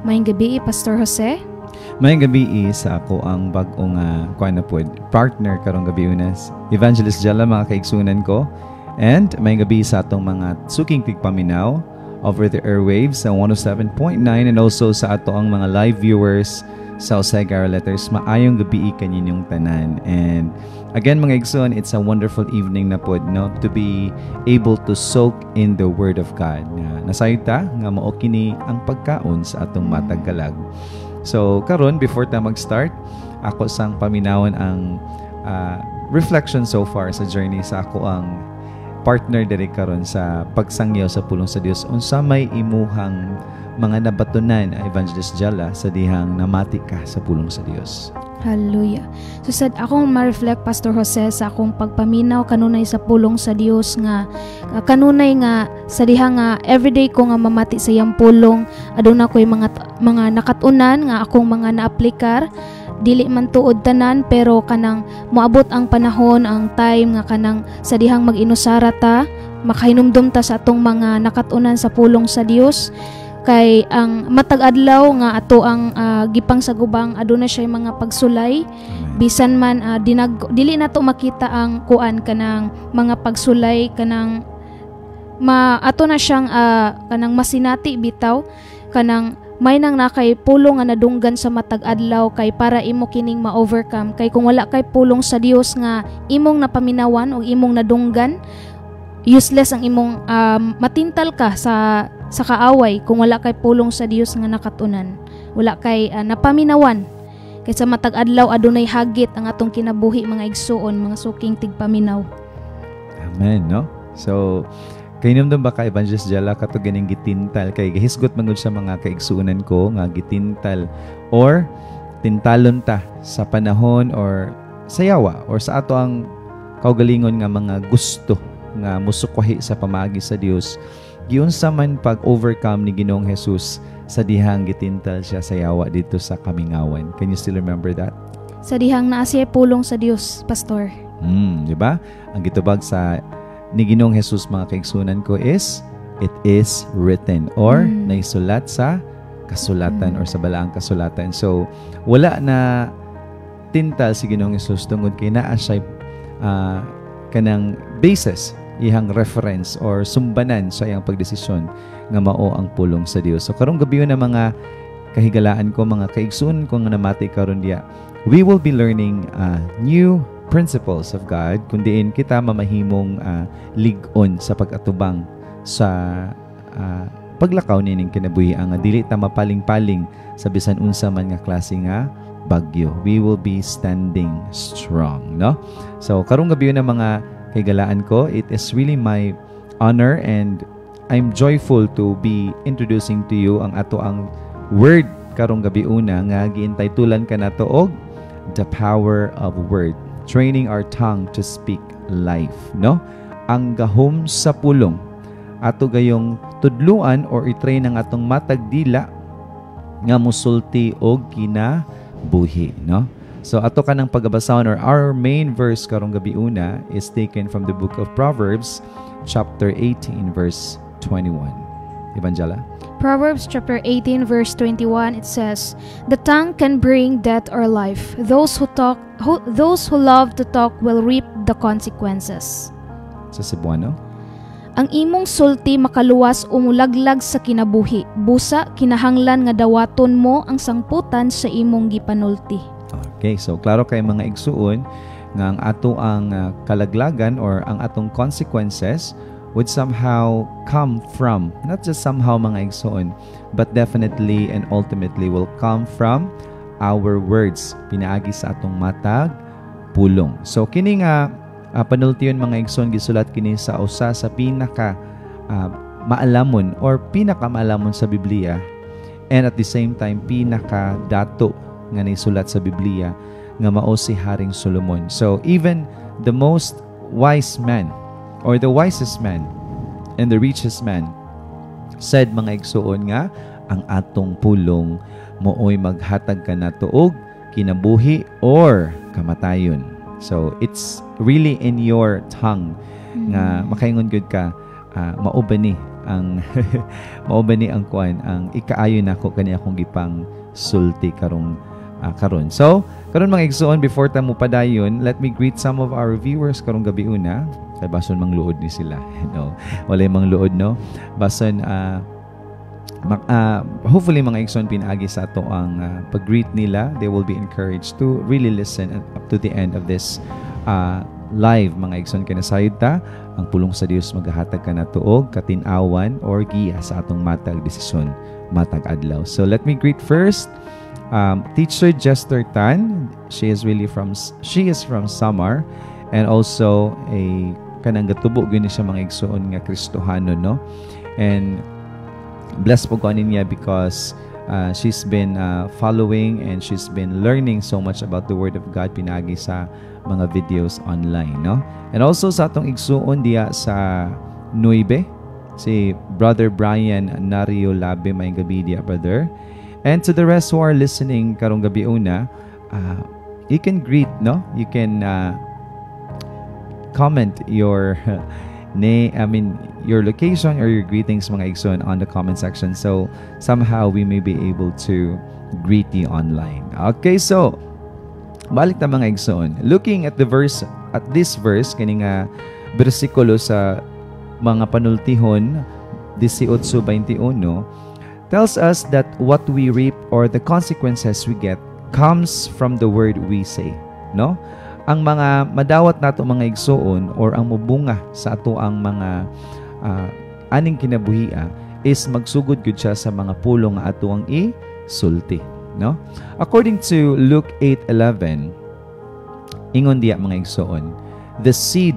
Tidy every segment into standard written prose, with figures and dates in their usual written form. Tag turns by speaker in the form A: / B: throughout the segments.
A: Maayong gabi, Pastor Jose.
B: Maayong gabi sa ako ang bagong partner karong gabi unas. Evangelist Jella, mga kaigsunan ko. And maayong gabi sa atong mga suking tigpaminaw over the airwaves sa 107.9 and also sa ato ang mga live viewers sa Osegara Letters. Maayong gabi kaninyong tanan. And again, mga igsoon, it's a wonderful evening na po, no, to be able to soak in the Word of God. Nasayta nga mao kini ang pagkaon sa atong matag kalag. So karon, before ta mag-start, ako sang paminawon ang reflection so far sa journey sa ako ang partner diri karon sa pagsangyaw sa pulong sa Dios. Unsa may imuhang mga nabatunan, Evangelist Jella, sa dihang namati ka sa pulong sa Dios?
A: Hallelujah. So sad akong ma-reflect, Pastor Jose, sa akong pagpaminaw kanunay sa pulong sa Dios nga kanunay nga sa diha nga everyday ko nga mamati sa iyang pulong, aduna ko'y mga nakatunan nga akong mga naaplikar. Dili man tuod tanan, pero kanang moabot ang panahon, ang time nga kanang sa dihang mag-inusara ta, makahinumdum ta sa atong mga nakatunan sa pulong sa Dios. Kay ang matag adlaw nga ato ang gipang sa gubang aduna siya mga pagsulay. Bisan man dili nato makita ang kuan kanang mga pagsulay kanang ato na siyang kanang masinati bitaw kanang may nang nakay pulong nga nadunggan sa matag adlaw kay para imo kining ma-overcome. Kay kung wala kay pulong sa Dios nga imong napaminawan o imong nadunggan, useless ang imong matintal ka sa kaaway kung wala kay pulong sa Dios nga nakatunan. Wala kay napaminawan. Kay sa matag adlaw adunay hagit ang atong kinabuhi, mga igsuon, mga suking tigpaminaw.
B: Amen, no? So kainumdum ba ka, Evangelist Jella, kato ganing gitintal kay gahisgot mangud sa mga kaigsuonan ko nga gitintal or tintalon ta sa panahon or sayawa or sa ato ang kaugalingon nga mga gusto nga musukwahi sa pamaagi sa Dios. Giunsa man pag-overcome ni Ginoong Jesus sa dihang gitintal siya sa yawa dito sa Kamingawan. Can you still remember that?
A: Sa dihang naa siya pulong sa Dios, Pastor.
B: Di ba? Ang gitubag sa ni Ginoong Jesus, mga kaigsunan ko, is it is written or naisulat sa kasulatan or sa balaang kasulatan. So wala na tintal si Ginoong Jesus tungod kay naa siya kanang basis, ihang reference or sumbanan sa iyang pagdesisyon nga mao ang pulong sa Dios. So karong gabi na mga kahigalaan ko, mga kaigsunan ko nga namati karon diya, we will be learning new principles of God kundiin kita mamahimong lig-on sa pag-atubang sa paglakaw nining kinabuhi ang dili ta mapaling-paling sa bisan unsa man nga klase nga bagyo. We will be standing strong, no? So karong gabi na mga kaigalaan ko, it is really my honor and I'm joyful to be introducing to you ang ato ang word karong gabi una nga giintaytulan ka nato og the power of word, training our tongue to speak life, no? Ang gahom sa pulong ato gayong tudluan or i-train ang atong matag dila nga musulti og kinabuhi, no? So ato kanang pagbasahon or our main verse karong gabi una is taken from the book of Proverbs chapter 18 verse 21. Evangela?
A: Proverbs chapter 18 verse 21, it says, "The tongue can bring death or life. Those who love to talk will reap the consequences."
B: Sa Cebuano?
A: Ang imong sulti makaluwas o mulaglag sa kinabuhi. Busa kinahanglan nga dawaton mo ang sangputan sa imong gipanulti.
B: Okay, so klaro kay mga igsuon nga ang ato ang kalaglagan or ang atong consequences would somehow come from, not just somehow mga igsoon, but definitely and ultimately will come from our words, pinaagi sa atong matag pulong. So kini nga panultiyon mga igsoon, gisulat kini sa usa sa pinaka maalamon or pinaka maalamon sa Biblia, and at the same time pinaka dato nga nisulat sa Biblia nga mao si Haring Solomon. So even the most wise man or the wisest man and the richest man said, mga igsuon, nga ang atong pulong mooy maghatag ka nato og kinabuhi or kamatayon. So it's really in your tongue nga makaingon gud ka mao ba ni ang mao ba ni ang kuan ang ikaayo nako kani akong gipang sulti karon. So karon mga igsoon, before ta mo padayon, let me greet some of our viewers karong gabi una. Kay bason mang luod ni sila, wala mang luod, no? Bason hopefully mga igsoon pinaagi sa ato ang pag-greet nila. They will be encouraged to really listen up to the end of this live mga igsoon. Kinasayod ta ang pulong sa Dios magahatag ka na tuog, katin-awan or giya sa atong matag desisyon, matag adlaw. So let me greet first Teacher Jester Tan. She is from Samar, and also a kanang gatubo gyud siya mga igsoon nga Kristohano, no? And blessed po ko niya because she's been following and she's been learning so much about the Word of God pinagi sa mga videos online, no? And also sa atong igsuon diya sa Nuibe, si Brother Brian Nario Labe, may gabi diya, brother. And to the rest who are listening karong gabi una, you can greet, no? You can comment your your location or your greetings mga igsoon on the comment section, so somehow we may be able to greet you online. Okay, so balik ta mga igsoon, looking at this verse kani nga bersikulo sa mga panultihon 18:21 tells us that what we reap or the consequences we get comes from the word we say, no? Ang mga madawat nato mga igsoon or ang mubunga sa ato ang mga aning kinabuhia is magsugod gud siya sa mga pulong nga ato ang isulti, no? According to Luke 8:11, ingon diya mga igsoon, the seed,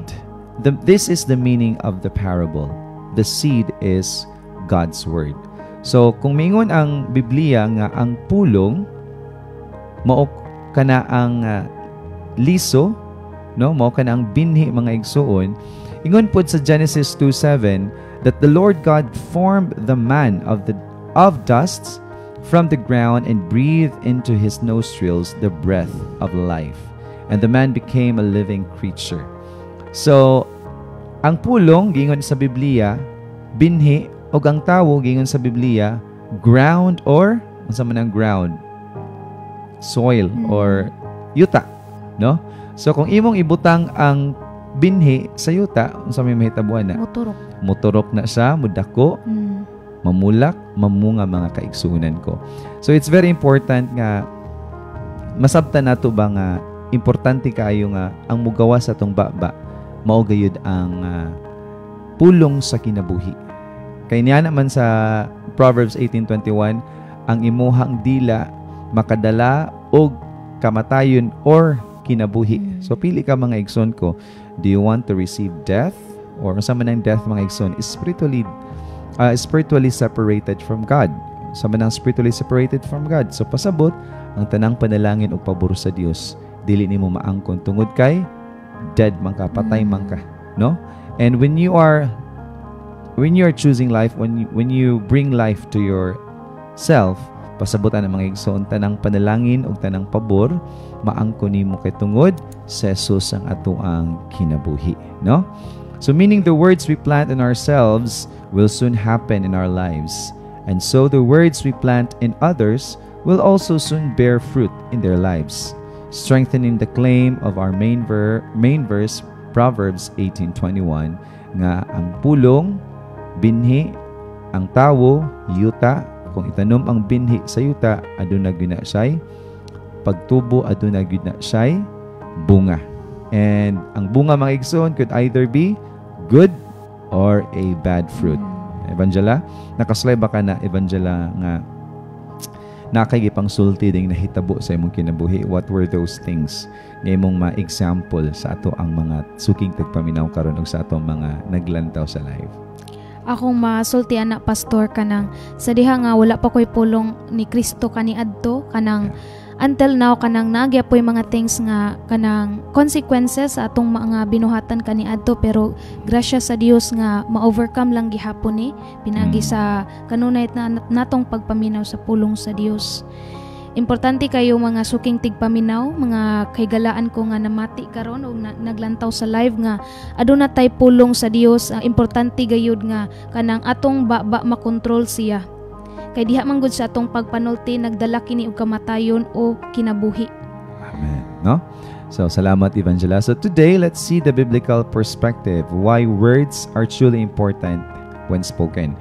B: this is the meaning of the parable. The seed is God's word. So kung mingon ang Biblia nga ang pulong mao kana ang liso, no, mao kana ang binhi mga igsoon. Ingon pod sa Genesis 2:7 that the Lord God formed the man of dust from the ground and breathed into his nostrils the breath of life, and the man became a living creature. So ang pulong gingon sa Biblia binhi, og ang tawo gingon sa Biblia ground, or unsa man ang ground, soil or yuta, no? So kung imong ibutang ang binhi sa yuta, unsa may mahitabuan na? Motorok na siya, mudako, mamulak, mamunga mga kaigsuonan ko. So it's very important nga masabtan nato ba nga importante kaayo nga ang mugawa sa atong baba mao gayud ang pulong sa kinabuhi. Kay niya naman sa Proverbs 18:21, ang imuhang dila makadala og kamatayon or kinabuhi. So pili ka mga igsoon ko, do you want to receive death, or sa man ang death mga igsoon is spiritually separated from God. Sa man ang spiritually separated from God. So pasabot ang tanang panalangin og pabor sa Dios, dili nimo maangkon tungod kay dead man ka, patay man ka, no? And when you are choosing life, when you bring life to yourself, pasabutan ang mga igsoon tanang panalangin ug tanang pabor maangkon nimo kay tungod sa Jesus ang atoang kinabuhi, no? So meaning the words we plant in ourselves will soon happen in our lives, and so the words we plant in others will also soon bear fruit in their lives, strengthening the claim of our main verse Proverbs 18:21 nga ang pulong binhi, ang tawo yuta. Kung itanom ang binhi sa yuta, aduna gyud na siya'y pagtubo, aduna gyud na siya'y bunga. And ang bunga mga igsoon could either be good or a bad fruit. Evangela, nakaslay ba ka na Evangela nga nakagipang sulti ding nahitabo sa imong kinabuhi? What were those things nga imong ma-example sa ato ang mga suking tagpaminaw karon ug sa ato mga naglantaw sa live?
A: Akong masultian na pastor kanang sa diha nga wala pa koy pulong ni Kristo kaniadto kanang until now kanang nagya poy mga things nga kanang consequences sa atong mga binuhatan kaniadto, pero grasya sa Dios nga ma-overcome lang gihapon ni pinagi sa kanunay na natong pagpaminaw sa pulong sa Dios. Importante kayo mga suking tigpaminaw, mga kaygalaan ko nga namati karon o naglantaw sa live nga aduna tay pulong sa Dios. Importante gayud nga kanang atong baba makontrol siya. Kay diha man gud sa atong pagpanulti nagdala kini og kamatayon o kinabuhi.
B: Amen. No? So, salamat Evangela. So, today, let's see the biblical perspective why words are truly important when spoken.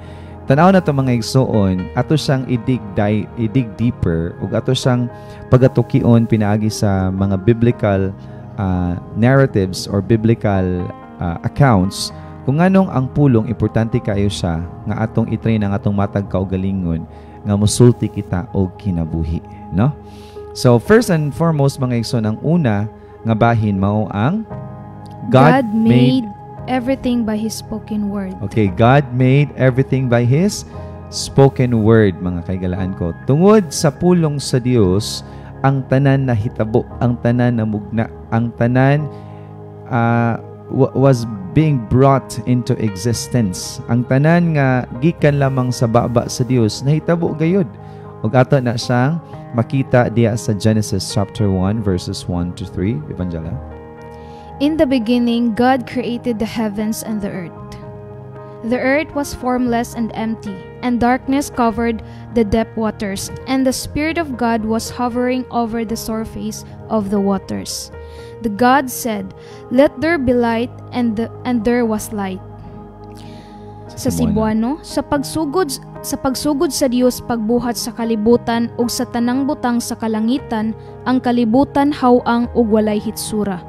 B: Tanaw na ito mga igsoon, ato siyang idig deeper ug ato siyang pagatukion pinaagi sa mga biblical narratives or biblical accounts kung anong ang pulong importante kayo siya nga atong itrain ang atong matag kaugalingon nga mosulti kita og kinabuhi, no? So first and foremost mga igsoon, ang una nga bahin mao ang
A: God made everything by His spoken word.
B: Okay, God made everything by His spoken word, mga kaigalaan ko. Tungod sa pulong sa Dios, ang tanan na hitabo, ang tanan na mugna, ang tanan was being brought into existence. Ang tanan nga gikan lamang sa baba sa Dios, nahitabo gayud. Ug ato na siyang makita diya sa Genesis chapter 1 verses 1 to 3, Evangela.
A: In the beginning, God created the heavens and the earth. The earth was formless and empty, and darkness covered the depth waters, and the Spirit of God was hovering over the surface of the waters. The God said, "Let there be light," and there was light. Sa Cebuano, sa pagsugod sa Dios pagbuhat sa kalibutan ug sa tanang butang sa kalangitan, ang kalibutan hawang ug walay hitsura.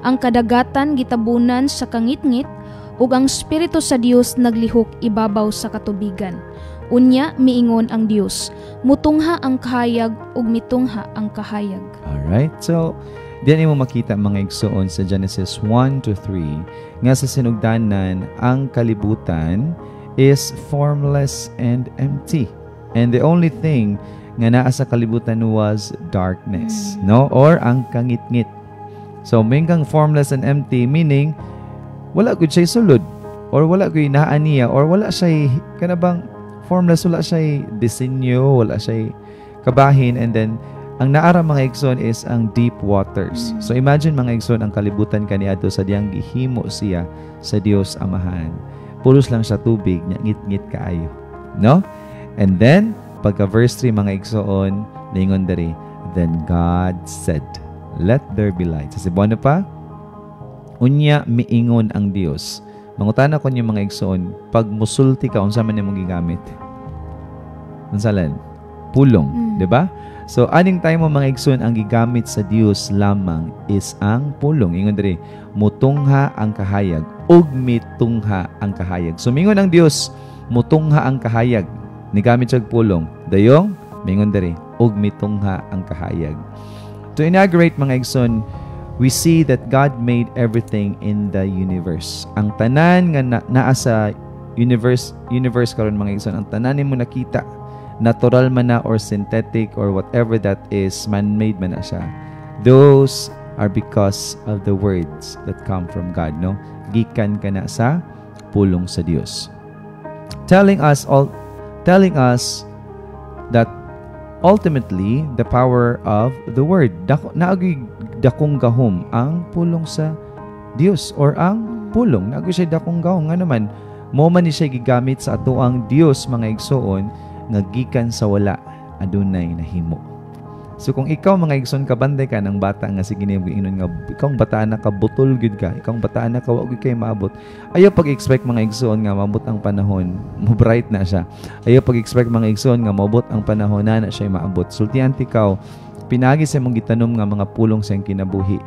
A: Ang kadagatan gitabunan sa kangitngit ug ang Espiritu sa Dios naglihok ibabaw sa katubigan. Unya miingon ang Dios, mutungha ang kahayag ug mitungha ang kahayag.
B: Alright, so diyan mo makita mga igsoon sa Genesis 1 to 3 nga sa sinugdanan ang kalibutan is formless and empty. And the only thing nga naa sa kalibutan was darkness, no? Or ang kangitngit. So, minggang formless and empty, meaning, wala gud siya sulod, or wala gud naa niya, or wala siya, kanabang formless, wala siya disenyo, wala siya kabahin, and then, ang naara mga igsoon is ang deep waters. So, imagine mga igsoon, ang kalibutan kaniadto sa diyang gihimo siya sa Dios Amahan. Pulos lang siya tubig, ngit-ngit kaayo. No? And then, pagka verse 3 mga igsoon, ningon diri, then God said, let there be light. Sa Cebuano pa, unya miingon ang Dios. Mangutana ko niyo mga igsoon, pag musulti ka, unsa man imong gigamit? Unsalan? Pulong, di ba? So, aning time mo mga igsoon, ang gigamit sa Dios lamang is ang pulong. Ingon diri, mutungha ang kahayag, ug mitungha ang kahayag. So, mingon ang Dios, mutungha ang kahayag. Nigamit siya pulong. Dayong, mingon diri, ug mitungha ang kahayag. To inaugurate mga igsoon, we see that God made everything in the universe. Ang tanan nga naa sa universe karon mga igsoon, ang tanan nimo nakita, natural man na or synthetic or whatever that is, man-made man na siya. Those are because of the words that come from God, no? Gikan kana sa pulong sa Dios. Telling us that ultimately, the power of the Word. Naagi dakong gahom ang pulong sa Dios or ang pulong. Naagi siya dakong gahom. Nga naman, mo man ni siya gigamit sa ato ang Dios, mga igsoon, nga gikan sa wala, adunay nahimo. So kung ikaw mga igsoon kabanday ka ng bata nga sige niyo giingnon nga ikaw bataan na ka butol gud ka, ikaw bataan na ka wa gud kay maabot. Ayaw pag-expect mga igsoon nga maabot ang panahon, mo bright na siya. Ayaw pag-expect mga igsoon nga maabot ang panahon na siya maabot. Sultian ikaw pinagi sa mong gitanom nga mga pulong sa kinabuhi.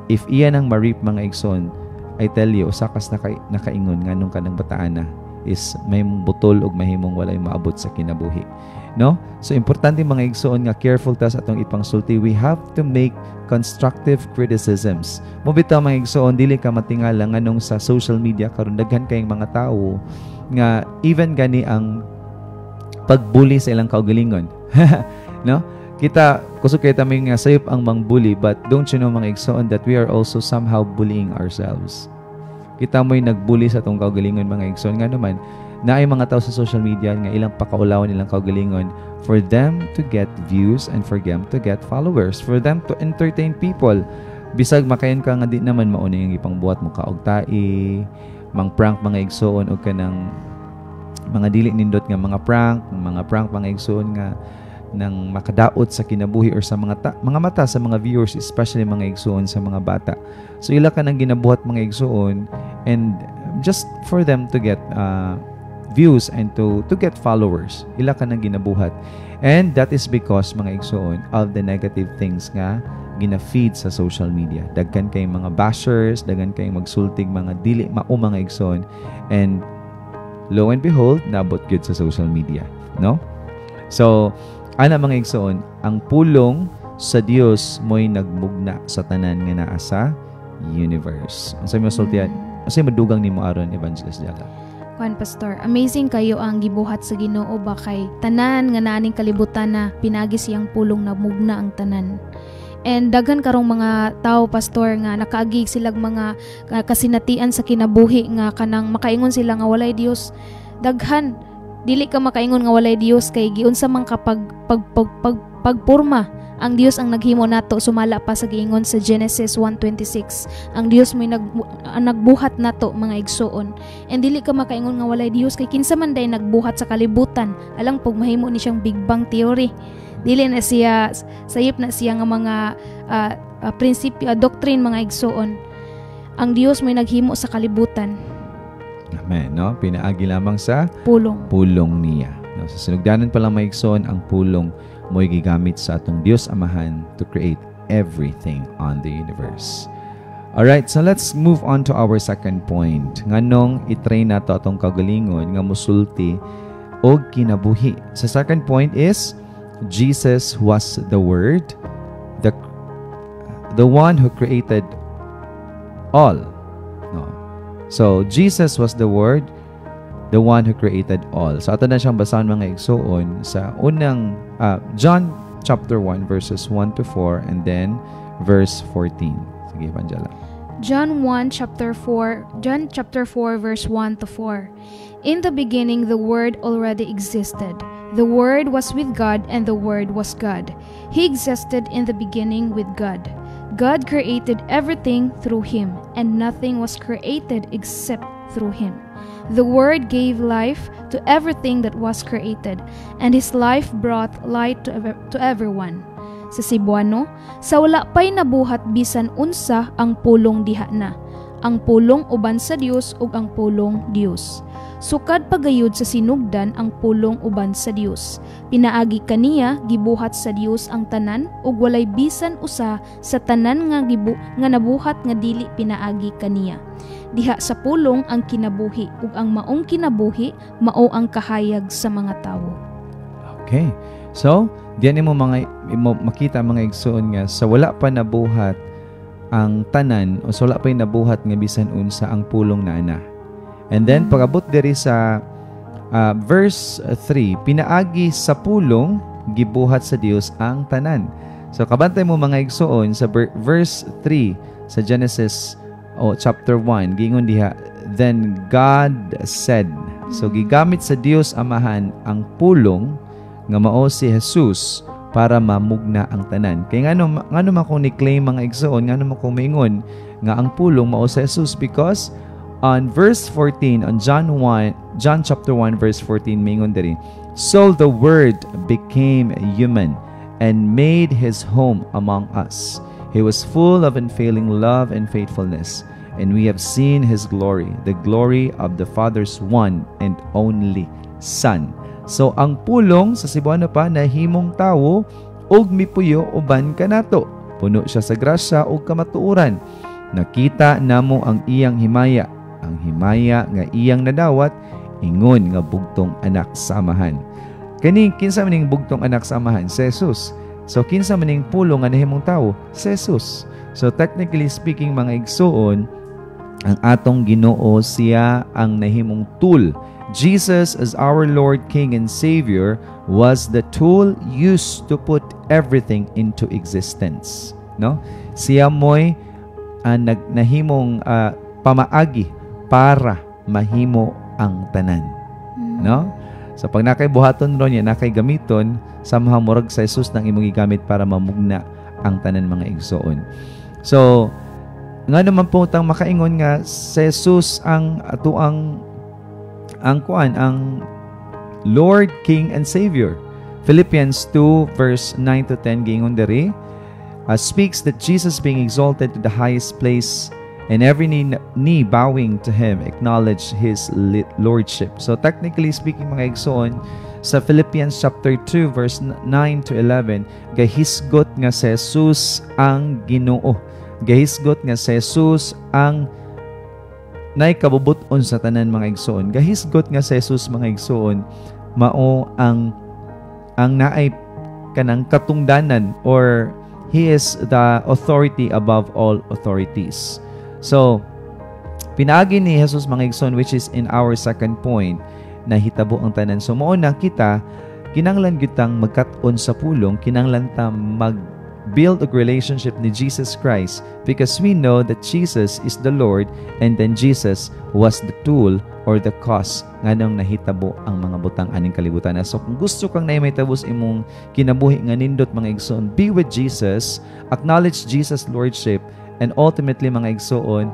B: If iyan ang ma-reap mga igsoon, I tell you usakas nakaingon nganong kanang bataan na is may butol ug mahimong walay maabot sa kinabuhi. No? So, importante mga igsoon nga careful ta sa atong ipangsulti. We have to make constructive criticisms. Mubitaw mga igsoon, dili ka matingala nganong sa social media karon daghan kayong mga tao nga even gani ang pagbuli sa ilang kaugalingon. No? Kita, kusog kita may nga sayop ang mangbuli, but don't you know mga igsoon that we are also somehow bullying ourselves. Kita mo'y nagbuli sa atong kaugalingon mga igsoon. Nga naman, na ay mga tao sa social media nga ilang pakaulawan, ilang kaugalingon for them to get views and for them to get followers, for them to entertain people. Bisag makayon ka nga di naman mauna yung ipangbuhat mo ka og tai, mang prank mga igsoon o ka ng mga dili nindot nga mga prank mga igsoon nga nang makadaot sa kinabuhi or sa mga mata sa mga viewers, especially mga igsoon sa mga bata. So ila ka nang ginabuhat mga igsoon and just for them to get views and to get followers. Ila ka nang ginabuhat. And that is because mga igsoon of the negative things nga gina-feed sa social media. Daghan kay mga bashers, daghan kay magsultig mga dili mao mga igsoon, and lo and behold nabot gyud sa social media, no? So ana mga igsoon, ang pulong sa Dios mo'y nagmugna sa tanan nga naa sa universe. Unsa mo sultian? Unsa madugang nimo aron, Evangelist Jala?
A: Kuan Pastor, amazing kayo ang gibuhat sa Ginoo ba kay tanan nga naaning kalibutan na pinagi siyang pulong na mugna ang tanan. And daghan karong mga tao, Pastor, nga nakaagig silag mga kasinatian sa kinabuhi nga kanang makaingon sila nga walay Dios. Daghan dili ka makaingon nga walay Dios kay giunsa man ka pagpurma ang Dios ang naghimo nato, sumala pa sa giingon sa Genesis 1:26. Ang Dios may nagbuhat nato mga igsoon. And dili ka makaingon nga walay Dios kay kinsa man day nagbuhat sa kalibutan. Alang pug mahimo ni siyang Big Bang theory. Dili na siya sayop na siya nga mga prinsipyo, doctrine mga igsoon. Ang Dios may naghimo sa kalibutan.
B: Amen, no? Pinaagi lamang sa
A: pulong
B: niya. No? Sa sinugdanan pa lang maigsoon, ang pulong mo'y gigamit sa atong Dios Amahan to create everything on the universe. Alright, so let's move on to our second point. Nganong i-train nato atong kaugalingon nga musulti og kinabuhi. Sa second point is Jesus was the Word, the one who created all. No. So, Jesus was the Word, the one who created all. So, ato na siyang basahan mga igsoon sa unang John chapter 1 verses 1 to 4 and then verse 14. Sige, Panjala.
A: John chapter 4 verse 1 to 4. In the beginning the Word already existed. The Word was with God and the Word was God. He existed in the beginning with God. God created everything through Him, and nothing was created except through Him. The Word gave life to everything that was created, and His life brought light to everyone. Sa Cebuano, sa wala pa'y nabuhat bisan unsa ang pulong diha na. Ang pulong uban sa Dios ug ang pulong Dios. Sukad pagayud sa sinugdan ang pulong uban sa Dios. Pinaagi kaniya gibuhat sa Dios ang tanan ug walay bisan usa sa tanan nga nabuhat nga dili pinaagi kaniya. Diha sa pulong ang kinabuhi ug ang maong kinabuhi mao ang kahayag sa mga tawo.
B: Okay. So, diyan mo makita mga igsoon nga sa wala pa nabuhat ang tanan o sa wala pa nabuhat nga bisan unsa ang pulong na ana. And then, pag-abot diri sa verse 3, pinaagi sa pulong, gibuhat sa Dios ang tanan. So, kabantay mo mga igsoon sa verse 3 sa Genesis chapter 1, gingon diha, then God said. So, gigamit sa Dios Amahan ang pulong nga mao si Jesus para mamugna ang tanan. Kaya ngano man kung ni-claim mga igsoon, ngano man kung maingon nga ang pulong mao si Jesus, because on verse 14, on John chapter 1 verse 14, mingon diri, so the Word became human and made His home among us. He was full of unfailing love and faithfulness, and we have seen His glory, the glory of the Father's one and only Son. So ang pulong sa Cebuano pa nahimong tawo og mipuyo uban kanato. Puno siya sa grasya ug kamatuoran. Nakita namo ang iyang himaya, ang himaya nga iyang nadawat, ingon nga bugtong anak sa amahan. Kani kinsa maning bugtong anak sa amahan? Si Jesus. So kinsa maning pulong nga nahimong tawo? Si Jesus. So technically speaking mga igsoon, ang atong Ginoo siya ang nahimong tool. Jesus as our Lord, King, and Savior was the tool used to put everything into existence. No? Siya mo'y nahimong pamaagi para mahimo ang tanan. no? So pag nakay buhaton ron yan, nakay gamiton, somehow murag sa Jesus nang imong gigamit para mamugna ang tanan mga igsoon. So nga naman po tang makaingon nga sa Jesus ang atuang ang Lord, King, and Savior. Philippians 2 verse 9 to 10 gingon diri speaks that Jesus being exalted to the highest place and every knee bowing to Him acknowledge His Lordship. So technically speaking mga igsoon, sa Philippians chapter 2 verse 9 to 11, gahisgot nga si Jesus ang Ginoo. Gahisgot nga si Jesus ang naikabubuton sa tanan mga igsoon. Gahisgot nga si Jesus mga igsoon mao ang naay kanang katungdanan, or He is the authority above all authorities. So pinaagi ni Jesus mga igsoon, which is in our second point, na hitabo ang tanan. So mao na kita kinahanglan gyutang magkat-on sa pulong, kinahanglan ta mag-build a relationship ni Jesus Christ, because we know that Jesus is the Lord, and then Jesus was the tool or the cause nganong nahitabo ang mga butang aning kalibutan. So kung gusto kang naimaytabos imong kinabuhi nga nindot mga igsoon, be with Jesus, acknowledge Jesus Lordship, and ultimately mga igsoon,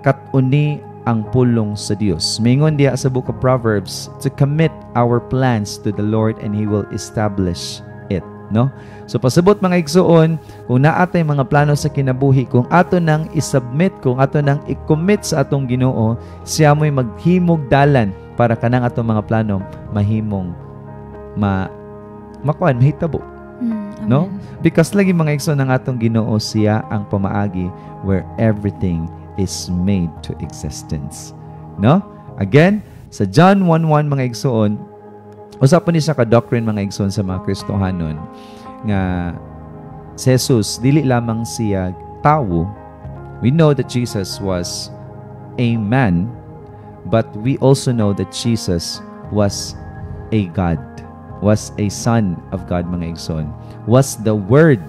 B: kat-uni ang pulong sa Dios. Mingon diya sa book of Proverbs, to commit our plans to the Lord and He will establish it, no? So pasabot mga igsoon, kung naatay mga plano sa kinabuhi, kung ato nang isubmit, kung ato nang i-commit sa atong Ginoo, siya mo'y maghimog dalan para kanang atong mga plano mahimong mahitabo. No? Because lagi mga igsoon ng atong Ginoo, siya ang pamaagi where everything is made to existence. No? Again, sa John 1:1 mga igsoon, usapan ni siya ka-doctrine mga igsoon sa mga Kristohanon nga si Jesus dili lamang siya tawo. We know that Jesus was a man, but we also know that Jesus was a God, was a son of God mga igsoon, was the word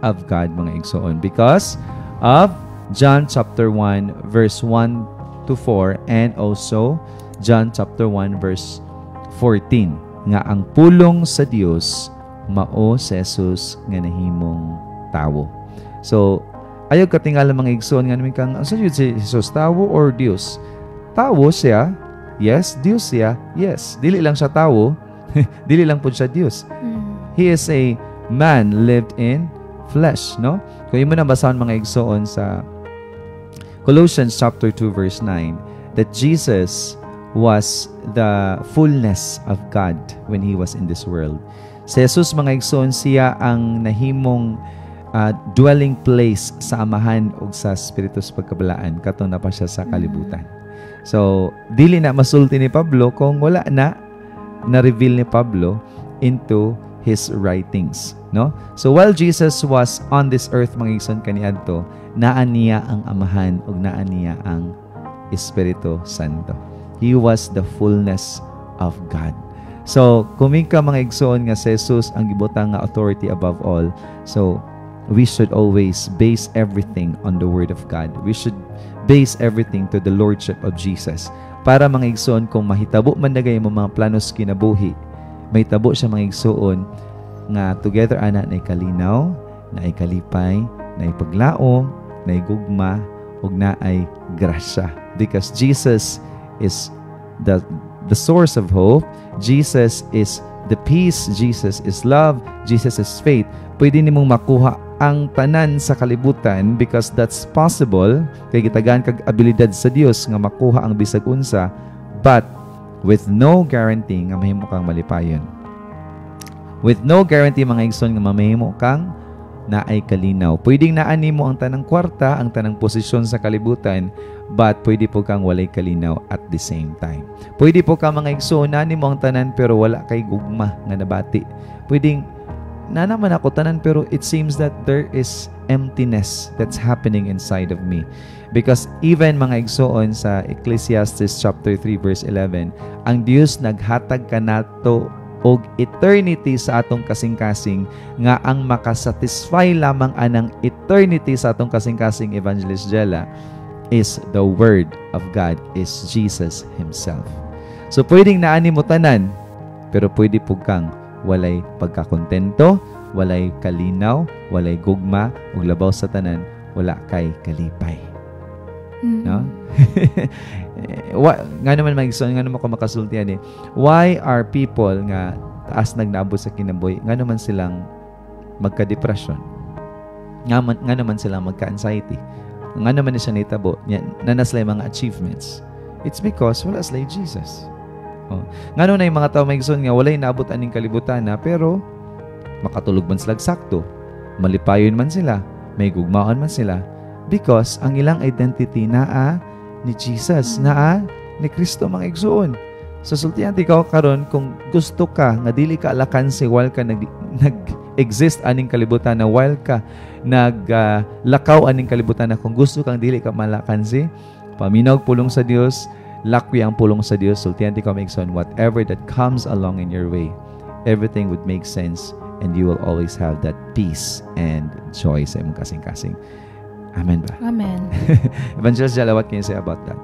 B: of God mga igsoon, because of John chapter 1 verse 1 to 4 and also John chapter 1 verse 14 nga ang pulong sa Dios mao si Jesus nga nahimong tawo. So ayaw katingala mga igsoon nga namin kang asa yun si Jesus, tawo or Dios? Tawo siya, yes. Dios siya, yes. Dili lang siya tawo, dili lang po siya Dios. He is a man lived in flesh, no? Kung imo na basahan mga igsoon sa Colossians chapter 2 verse 9, that Jesus was the fullness of God when He was in this world. Si Jesus mga igsoon, siya ang nahimong dwelling place sa amahan o sa Espiritu sa pagkabalaan, katong na pa siya sa kalibutan. So dili na masulti ni Pablo kung wala na-reveal ni Pablo into his writings, no? So while Jesus was on this earth mga igsoon kaniadto, naa niya ang amahan ug naa niya ang Espiritu Santo. He was the fullness of God. So kumingka mga igsoon nga si Jesus ang gibutang nga authority above all. So we should always base everything on the Word of God. We should base everything to the Lordship of Jesus. Para mga igsoon, kung mahitabo man dagay mo mga planos kinabuhi, mahitabo siya mga igsoon nga together ana na ikalinaw, na ikalipay, na ipaglaom, na igugma, ug na ay grasya. Because Jesus is the source of hope. Jesus is the peace. Jesus is love. Jesus is faith. Pwede nimong makuha ang tanan sa kalibutan because that's possible. Kay gitagaan kag abilidad sa Dios nga makuha ang bisag unsa, but with no guarantee nga mahimo kang malipayon. With no guarantee mga igsoon nga mamahimo kang naay kalinaw. Pwedeng naani mo ang tanang kwarta, ang tanang posisyon sa kalibutan, but pwede po kang walay kalinaw at the same time. Pwede po ka mga igsoon, naani mo ang tanan pero wala kay gugma nga nabati. Pwedeng na naman ako tanan pero it seems that there is emptiness that's happening inside of me. Because even mga igsoon sa Ecclesiastes chapter 3 verse 11, ang Dios naghatag kanato og eternity sa atong kasing-kasing nga ang makasatisfy lamang anang eternity sa atong kasing-kasing, Evangelist Jella, is the Word of God, is Jesus Himself. So, pwedeng naani mo tanan, pero pwede po kang walay pagkakontento, walay kalinaw, walay gugma, ug labaw sa tanan, wala kay kalipay. No? Nga naman nga naman ko makasultihan eh. Why are people nga taas nagnaabot sa kinabuhi, nga naman silang magka-depression? Nga naman silang magka-anxiety? Nga naman siya nitabo, na naslay mga achievements? It's because wala slay Jesus. Nga naman yung mga tao maigsoon nga walay naabot aning kalibutan na, pero makatulog man sila sakto, malipayon man sila, may gugmaon man sila, because ang ilang identity naa ni Jesus, naa ni Kristo mga igsoon. So sultihan ikaw karon, kung gusto ka nga dili ka alakansi while ka nag-exist aning kalibutan na, while ka naglakaw aning kalibutan na, kung gusto kang dili ka malakansi, paminaw pulong sa Dios, lakwi ang pulong sa Dios. Sultihan ikaw mga igsoon, whatever that comes along in your way, everything would make sense, and you will always have that peace and joy sa imong kasing-kasing. Amen ba?
A: Amen.
B: Evangelist Jella, what can you say about that?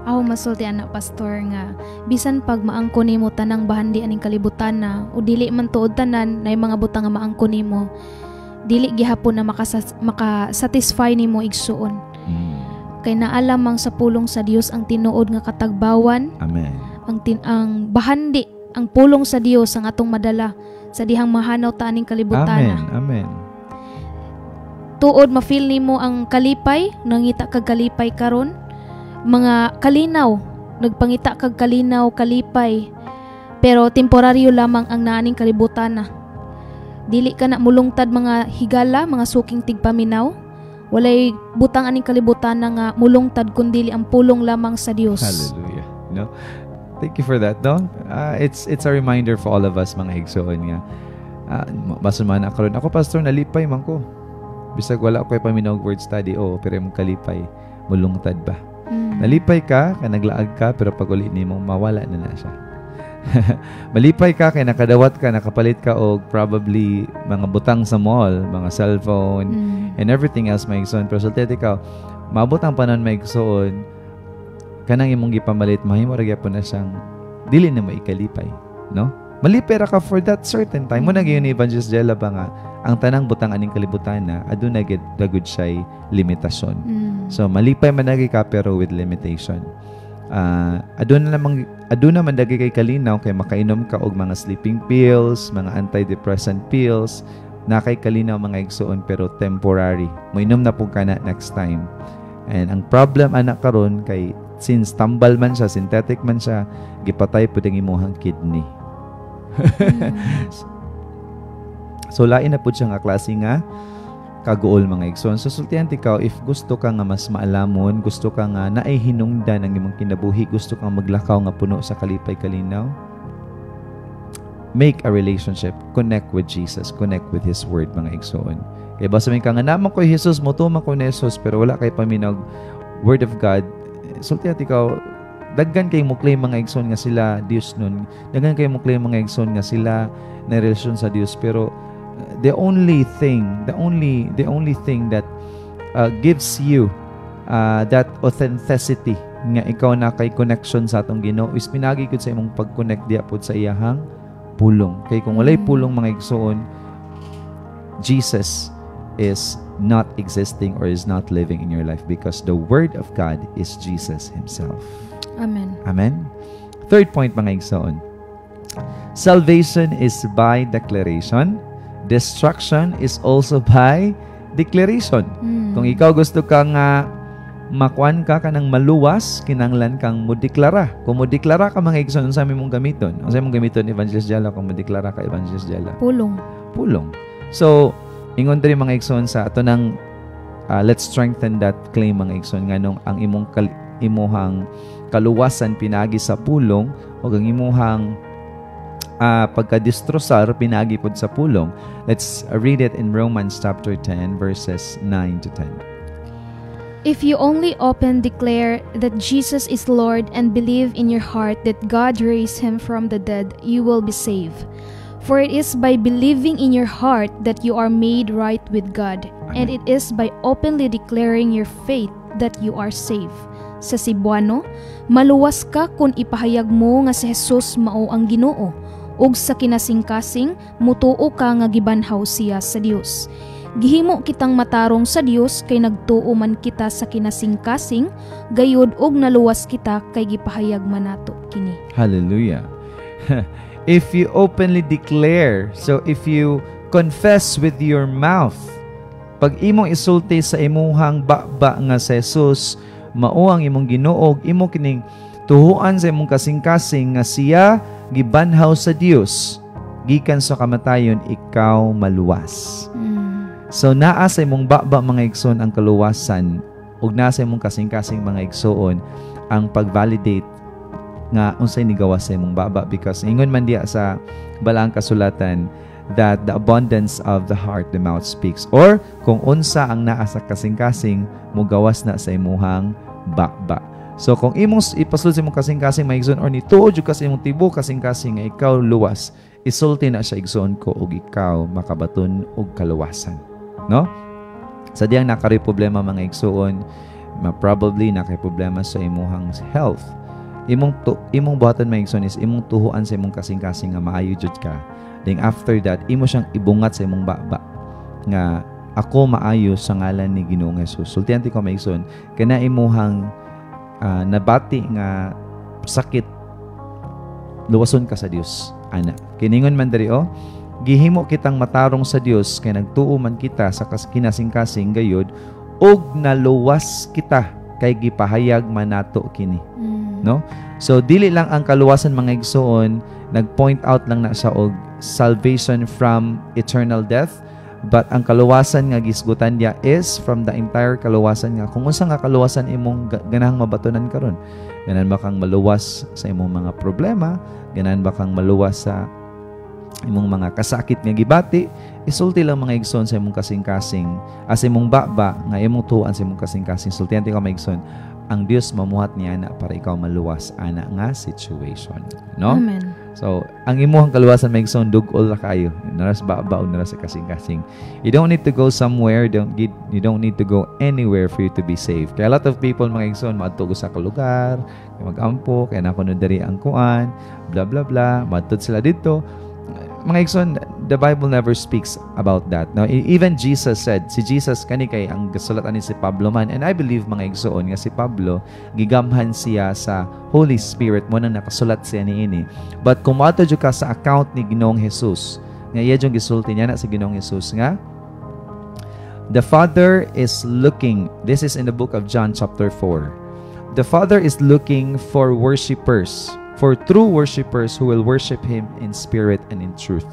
A: Ako masultian na, Pastor, nga bisan pag maangko nimo tanang bahandi aning kalibutan na, o dili man tuod tanan na yung mga butang nga maangko nimo, dili gihapon na makasatisfy nimo igsuon. Kay naalam mang sa pulong sa Dios ang tinuod nga katagbawan.
B: Amen.
A: Ang bahandi, ang pulong sa Dios ang atong madala sa dihang mahanaw ta aning kalibutan.
B: Amen. Amen.
A: Tuod ma-feel nimo ang kalipay, nangita kag kalipay karon, mga kalinaw, nagpangita kag kalinaw, kalipay, pero temporaryo lamang ang naaning kalibutan na. Dili ka na mulungtad mga higala, mga suking tigpaminaw, walay butang aning kalibutan na nga mulungtad kundi ang pulong lamang sa Dios.
B: Hallelujah. No? Thank you for that, no? It's a reminder for all of us mga igsoon nga. Masuman na karon ako, Pastor, nalipay man ko. Bisag wala ko paminaw word study, pero mong kalipay, mulungtad ba? Nalipay ka, naglaag ka, pero pag uli nimo mawala na siya. Malipay ka, kaya nakadawat ka, nakapalit ka og probably mga butang sa mall, mga cellphone, and everything else may igsoon. Pero sultihan ikaw, maabot ang panahon may igsoon, kanang imong gipamalit, mahimo ra gyapon na siyang dili na maikalipay, no? Malipay ra ka for that certain time. Mo na gyud ni Evangelist Jella ba nga, ang tanang butang aning kalibutan na aduna gid dagud siya limitasyon. So malipay man lagi ka pero with limitation. Aduna man dagi kay kalinaw kay makainom ka og mga sleeping pills, mga antidepressant pills, na kay kalinaw mga igsoon pero temporary. Moinom na pug kana next time. And ang problem anak karon kay since tambal man siya, synthetic man siya, gipatay pud ang imong kidney. So lain na pud siya nga klase nga kaguol mga igsoon. So sultihan ikaw, if gusto ka nga mas maalamon, gusto ka nga naay hinungdan ang imong kinabuhi, gusto kang maglakaw nga puno sa kalipay kalinaw, make a relationship, connect with Jesus, connect with His Word mga igsoon. Kaya basta may ka nga naman ko Jesus, mutuma ko ni Jesus, pero wala kay paminaw Word of God, sultihan ikaw, daggan kay mo claim mga igsoon nga sila Dios nun, daggan kay mo claim mga igsoon nga sila na relasyon sa Dios, pero the only thing that gives you that authenticity nga ikaw na kay connection sa atong Ginoo is pinagi gud sa imong pag-connect diha pod sa iyahang pulong. Kay kung walay pulong mga igsoon, Jesus is not existing or is not living in your life because the Word of God is Jesus Himself.
A: Amen.
B: Amen. Third point mga igsoon. Salvation is by declaration. Destruction is also by declaration. Kung ikaw gusto kang makuan ka kanang maluwas, kinanglan kang modeklara. Kung modeklara ka mga igsoon, unsa mong gamiton? Unsa mong gamiton Evangelist Jella kung modeklara ka Evangelist Jella? Pulong. So, ingon diri mga igsoon sa ato nang let's strengthen that claim mga igsoon nganong ang imuhang kaluwasan pinagi sa pulong o ang imuhang pagka-destrosar pinagi pod sa pulong. Let's read it in Romans chapter 10 verses 9 to 10.
A: If you only open declare that Jesus is Lord and believe in your heart that God raised Him from the dead, you will be saved. For it is by believing in your heart that you are made right with God, and it is by openly declaring your faith that you are saved. sa Cebuano, maluwas ka kung ipahayag mo nga si Jesus mao ang Ginoo, ug sa kinasing-kasing mutuo ka nga gibanhaw siya sa Dios. Gihimo kitang matarong sa Dios kay nagtuo man kita sa kinasing-kasing, gayud og naluwas kita kay gipahayag man nato kini.
B: Hallelujah. If you openly declare, so if you confess with your mouth, pag imong isulti sa imuhang baba nga sa Jesus mao ang imong Ginoo, imo kining tuhuan sa imong kasing-kasing nga siya gibanhaw sa Dios, gikan sa kamatayon ikaw maluwas. So naa sa imong baba mga igsoon ang kaluwasan, ug naa sa imong kasing-kasing mga igsoon ang pag-validate nga unsay ni gawas sa imong baba, because ingon man diya sa balaang kasulatan that the abundance of the heart the mouth speaks, or kung unsa ang naa sa kasing-kasing mo gawas na sa imuhang baba. So kung imong ipasulti sa imong kasing-kasing mga igsoon, or nituod jud ka sa imong tibuok kasing-kasing nga ikaw luwas, isulti na siya igsoon ko ug ikaw makabaton og kaluwasan, no? Sa diyang nakari problema mga igsoon, probably nakay problema sa imuhang health. Imong buhaton mga igsoon is imong tuhuan sa imong kasing-kasing nga maayo jud ka. Then after that, imo siyang ibungat sa imong baba nga ako maayo sa ngalan ni Ginoong Hesus. Sultihan ti ko mga igsoon, kana imuhang nabati nga sakit, luwason ka sa Dios, ana. Kiningon man diri gihimo kitang matarong sa Dios kay nagtuo man kita sa kinasing-kasing gayud og naluwas kita kay gipahayag man nato kini. No? So dili lang ang kaluwasan mga igsoon nag-point out lang na siya og salvation from eternal death, but ang kaluwasan nga gisgutan niya is from the entire kaluwasan nga. Kung unsa nga kaluwasan imong ganahang mabatunan karon, ganan ba kang maluwas sa imong mga problema, ganan ba kang maluwas sa imong mga kasakit nga gibati, isulti lang mga igsoon sa imong kasing-kasing, as imong baba nga imong tuan sa imong kasing-kasing. Sultihan ti ka mga igsoon, ang Dios mamuhat niya na para ikaw maluwas ana nga situation, no?
A: Amen.
B: So ang imuhang kaluwasan mga igsoon, dugol ra kayo, naras baba o naras sa kasing-kasing. You don't need to go somewhere, you don't need to go anywhere for you to be saved. Kaya a lot of people mga igsoon maadto sa kalugar, mag-ampo, kaya nakuno diri ang kuan, blah blah blah, maadto sila dito. Mga igsoon, the Bible never speaks about that. Now, even Jesus said, si Jesus kani kay ang gasulatan ni si Pablo man, and I believe mga igsoon nga si Pablo gigamhan siya sa Holy Spirit mo nang nakasulat siya niini. But kung moadto jud ka sa account ni Ginoong Hesus, nga iya jud gisulti niya na sa Ginoong Hesus nga the Father is looking, this is in the book of John chapter 4. The Father is looking for worshipers, for true worshipers who will worship Him in spirit and in truth.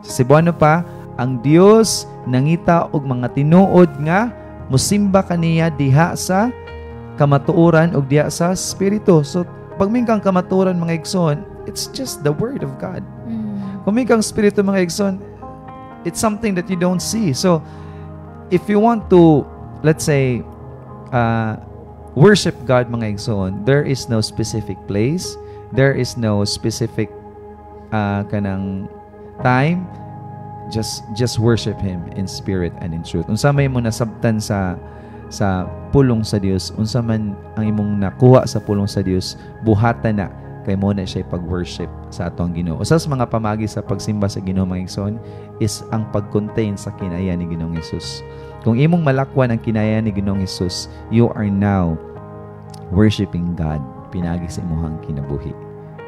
B: Sa Cebuano pa, ang Dios nangita og mga tinuod nga musimba kaniya diha sa kamatuoran og diha sa spirito. So, pag mingkang kamatuoran mga igsoon, it's just the word of God. Kung mingkang spirito mga igsoon, it's something that you don't see. So, if you want to, let's say, worship God mga igsoon, there is no specific place. There is no specific kanang time. Just worship Him in spirit and in truth. Unsa may mo nasabtan sa pulong sa Dios, unsa man ang imong nakuha sa pulong sa Dios, buhatan na kay mo na siya pag-worship sa atong Ginoo. Usa sa mga pamagi sa pagsimba sa Ginoo mga igsoon is ang pag-contain sa kinaya ni Ginoong Hesus. Kung imong malakwan ang kinaya ni Ginoong Hesus, you are now worshiping God pinagi sa imuhang kinabuhi,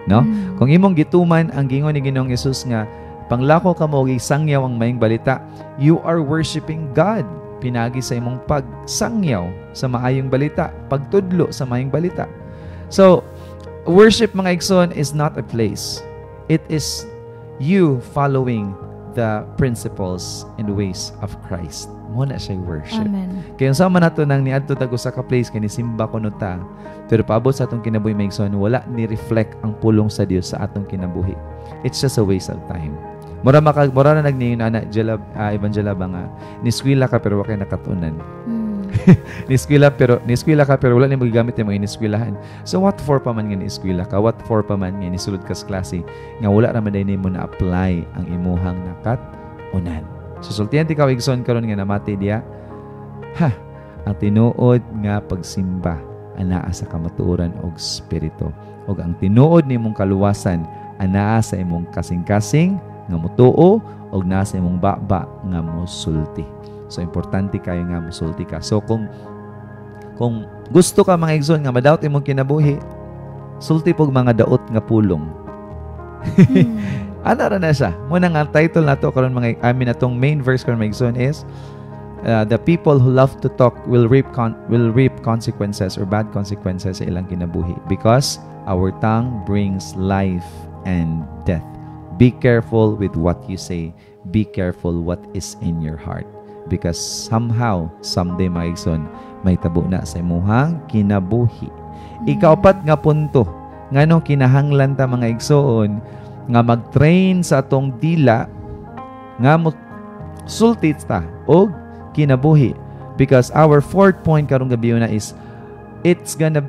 B: no? Kung imong gituman ang gingon ni Ginoong Hesus nga panglako ka mo sangyaw ang maayong balita, you are worshiping God pinagi sa imong pagsangyaw sa maayong balita, pagtudlo sa maayong balita. So worship mga igsoon is not a place, it is you following the principles and ways of Christ. Muna siya worship.
A: Amen.
B: Kaya sa man nato nang niadto tago sa ka place kay ni simba kuno ta. Pero paabot sa atong kinabuhi mga igsoon, wala ni reflect ang pulong sa Dios sa atong kinabuhi. It's just a waste of time. Mura na nagningon ana Evangela ba nga niskwela ka pero wa kay nakatunan. niskwela ka pero wala nimo gigamit imong iniskwelahan. So what for pa man nga niskwela ka? What for pa man nga nisulod ka sa klase nga wala ra man day nimo na apply ang imuhang nakatunan. So sultihan ti ka igsoon karon nga namati diya. Ang tinuod nga pagsimba anaa sa kamatuoran og spirito. Og ang tinuod nimong kaluwasan anaa sa imong kasing-kasing nga mutuo og naa sa imong baba nga mosulti. So importante kayo nga mosulti ka. So kung gusto ka mga igsoon nga madaot imong kinabuhi, sulti pog mga daot nga pulong. Ano ra na siya? Muna nga title nato karon mga atong main verse karon mga igsoon is the people who love to talk will reap consequences or bad consequences sa ilang kinabuhi because our tongue brings life and death. Be careful with what you say. Be careful what is in your heart. Because somehow, someday mga igsoon, may tabo na sa imuhang kinabuhi. Ikaapat nga punto, ngano kinahanglan ta mga igsoon, nga mag-train sa atong dila, nga sultit ta, o kinabuhi. Because our fourth point karong gabi na is, it's gonna